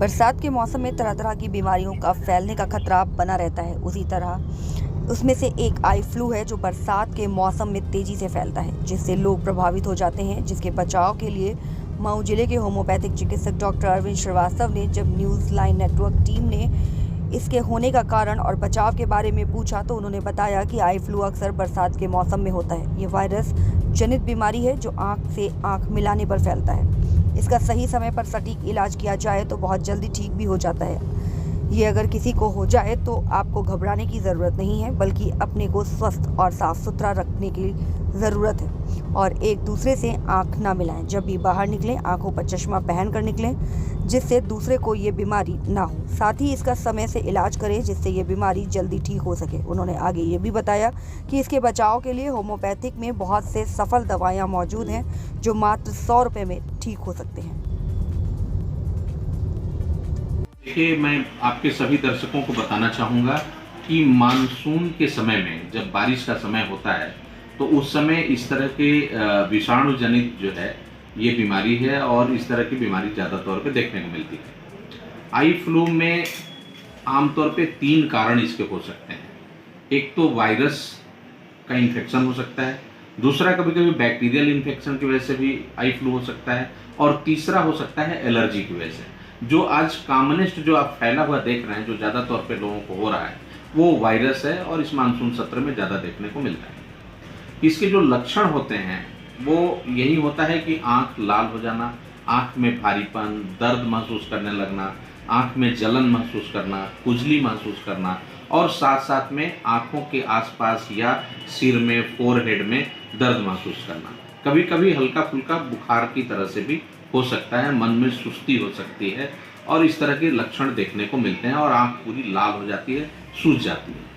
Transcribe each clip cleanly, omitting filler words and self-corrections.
बरसात के मौसम में तरह तरह की बीमारियों का फैलने का खतरा बना रहता है। उसी तरह उसमें से एक आई फ्लू है जो बरसात के मौसम में तेजी से फैलता है, जिससे लोग प्रभावित हो जाते हैं। जिसके बचाव के लिए मऊ जिले के होम्योपैथिक चिकित्सक डॉक्टर अरविंद श्रीवास्तव ने जब न्यूज़ लाइन नेटवर्क टीम ने इसके होने का कारण और बचाव के बारे में पूछा तो उन्होंने बताया कि आई फ्लू अक्सर बरसात के मौसम में होता है। ये वायरस जनित बीमारी है जो आंख से आंख मिलाने पर फैलता है। इसका सही समय पर सटीक इलाज किया जाए तो बहुत जल्दी ठीक भी हो जाता है। ये अगर किसी को हो जाए तो आपको घबराने की ज़रूरत नहीं है, बल्कि अपने को स्वस्थ और साफ सुथरा रखने की ज़रूरत है और एक दूसरे से आंख ना मिलाएं। जब भी बाहर निकलें आंखों पर चश्मा पहन कर निकलें, जिससे दूसरे को ये बीमारी ना हो। साथ ही इसका समय से इलाज करें जिससे ये बीमारी जल्दी ठीक हो सके। उन्होंने आगे ये भी बताया कि इसके बचाव के लिए होम्योपैथिक में बहुत से सफल दवाइयाँ मौजूद हैं जो मात्र 100 रुपये में ठीक हो सकते हैं। देखिए, मैं आपके सभी दर्शकों को बताना चाहूँगा कि मानसून के समय में जब बारिश का समय होता है तो उस समय इस तरह के विषाणु जनित जो है ये बीमारी है और इस तरह की बीमारी ज़्यादा तौर पे देखने को मिलती है। आई फ्लू में आमतौर पे 3 कारण इसके हो सकते हैं। एक तो वायरस का इन्फेक्शन हो सकता है, दूसरा कभी कभी बैक्टीरियल इन्फेक्शन की वजह से भी आई फ्लू हो सकता है, और तीसरा हो सकता है एलर्जी की वजह से। जो आज कॉमनेस्ट जो आप फैला हुआ देख रहे हैं, जो ज़्यादा तौर पे लोगों को हो रहा है, वो वायरस है और इस मानसून सत्र में ज़्यादा देखने को मिलता है। इसके जो लक्षण होते हैं वो यही होता है कि आंख लाल हो जाना, आंख में भारीपन, दर्द महसूस करने लगना, आंख में जलन महसूस करना, खुजली महसूस करना, और साथ साथ में आंखों के आसपास या सिर में, फोरहेड में दर्द महसूस करना। कभी कभी हल्का फुल्का बुखार की तरह से भी हो सकता है, मन में सुस्ती हो सकती है, और इस तरह के लक्षण देखने को मिलते हैं और आंख पूरी लाल हो जाती है, सूज जाती है।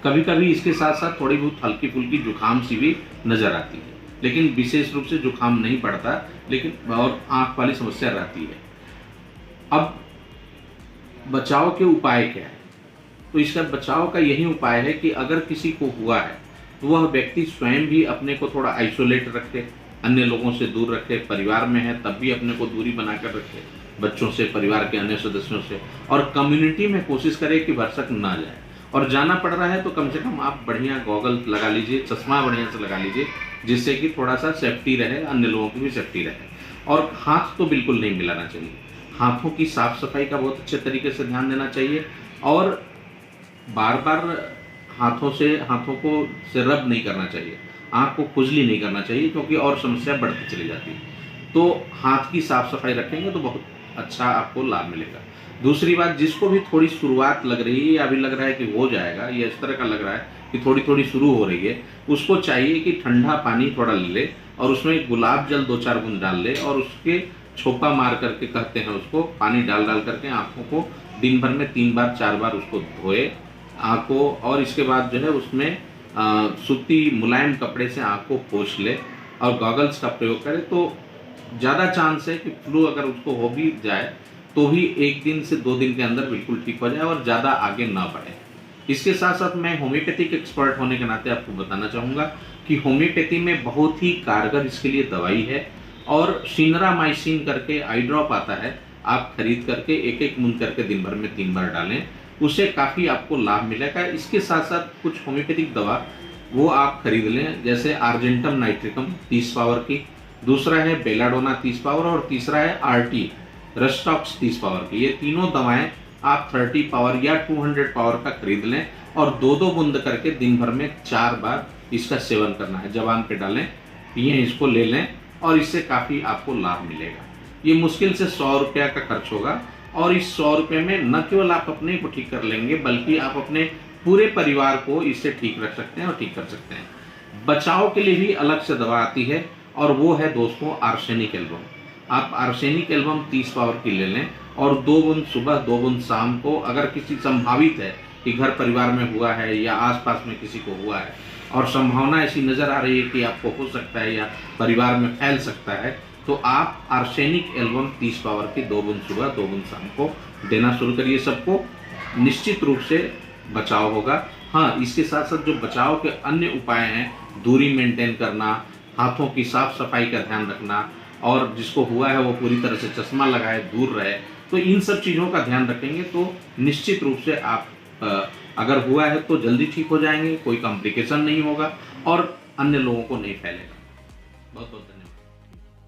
कभी कभी इसके साथ साथ थोड़ी बहुत हल्की फुल्की जुकाम सी भी नजर आती है, लेकिन विशेष रूप से जुकाम नहीं पड़ता, लेकिन और आंख वाली समस्या रहती है। अब बचाव के उपाय क्या है? तो इसका बचाव का यही उपाय है कि अगर किसी को हुआ है तो वह व्यक्ति स्वयं भी अपने को थोड़ा आइसोलेट रखे, अन्य लोगों से दूर रखे। परिवार में है तब भी अपने को दूरी बनाकर रखे, बच्चों से, परिवार के अन्य सदस्यों से, और कम्युनिटी में कोशिश करे कि भरसक ना जाए। और जाना पड़ रहा है तो कम से कम आप बढ़िया गॉगल लगा लीजिए, चश्मा बढ़िया से लगा लीजिए, जिससे कि थोड़ा सा सेफ्टी रहे, अन्य लोगों की भी सेफ्टी रहे। और हाथ तो बिल्कुल नहीं मिलाना चाहिए। हाथों की साफ सफाई का बहुत अच्छे तरीके से ध्यान देना चाहिए, और बार बार हाथों को से रब नहीं करना चाहिए, आँख को खुजली नहीं करना चाहिए, क्योंकि और समस्या बढ़ती चली जाती है। तो हाथ की साफ सफाई रखेंगे तो बहुत अच्छा आपको लाभ मिलेगा। दूसरी बात, जिसको भी थोड़ी शुरुआत लग रही है या अभी लग रहा है कि हो जाएगा, या इस तरह का लग रहा है कि थोड़ी थोड़ी शुरू हो रही है, उसको चाहिए कि ठंडा पानी थोड़ा ले ले और उसमें गुलाब जल 2-4 बूंद डाल ले, और उसके छोपा मार करके कहते हैं उसको, पानी डाल करके आँखों को दिन भर में 3 बार 4 बार उसको धोए आँखों, और इसके बाद जो है उसमें सूती मुलायम कपड़े से आँख को पोंछ ले और गॉगल्स का प्रयोग करे, तो ज़्यादा चांस है कि फ्लू अगर उसको हो भी जाए तो भी 1 दिन से 2 दिन के अंदर बिल्कुल ठीक हो जाए और ज़्यादा आगे ना बढ़े। इसके साथ साथ मैं होम्योपैथिक एक्सपर्ट होने के नाते आपको बताना चाहूँगा कि होम्योपैथी में बहुत ही कारगर इसके लिए दवाई है, और सिनरामाइसिन करके आई ड्रॉप आता है, आप खरीद करके 1-1 बूंद करके दिन भर में 3 बार डालें, उससे काफ़ी आपको लाभ मिलेगा। इसके साथ साथ कुछ होम्योपैथिक दवा वो आप खरीद लें, जैसे आर्जेंटम नाइट्रिकम 30 पावर की, दूसरा है बेलाडोना 30 पावर, और तीसरा है आरटी रस्टॉक्स 30 पावर की। ये तीनों दवाएं आप 30 पावर या 200 पावर का खरीद लें और 2-2 बूंद करके दिन भर में 4 बार इसका सेवन करना है। जबान पे डालें, पिए, इसको ले लें, और इससे काफ़ी आपको लाभ मिलेगा। ये मुश्किल से 100 रुपया का खर्च होगा, और इस 100 रुपये में न केवल आप अपने को ठीक कर लेंगे, बल्कि आप अपने पूरे परिवार को इससे ठीक रख सकते हैं और ठीक कर सकते हैं। बचाव के लिए भी अलग से दवा आती है, और वो है दोस्तों आर्सेनिक एल्बम। आप आर्सेनिक एल्बम 30 पावर की ले लें, और 2 बूंद सुबह 2 बूंद शाम को, अगर किसी संभावित है कि घर परिवार में हुआ है या आसपास में किसी को हुआ है और संभावना ऐसी नज़र आ रही है कि आपको हो सकता है या परिवार में फैल सकता है, तो आप आर्सेनिक एल्बम 30 पावर की 2 बूंद सुबह 2 बूंद शाम को देना शुरू करिए। सबको निश्चित रूप से बचाव होगा। हाँ, इसके साथ साथ जो बचाव के अन्य उपाय हैं, दूरी मेंटेन करना, हाथों की साफ सफाई का ध्यान रखना, और जिसको हुआ है वो पूरी तरह से चश्मा लगाए, दूर रहे, तो इन सब चीज़ों का ध्यान रखेंगे तो निश्चित रूप से आप अगर हुआ है तो जल्दी ठीक हो जाएंगे, कोई कॉम्प्लिकेशन नहीं होगा और अन्य लोगों को नहीं फैलेगा। बहुत बहुत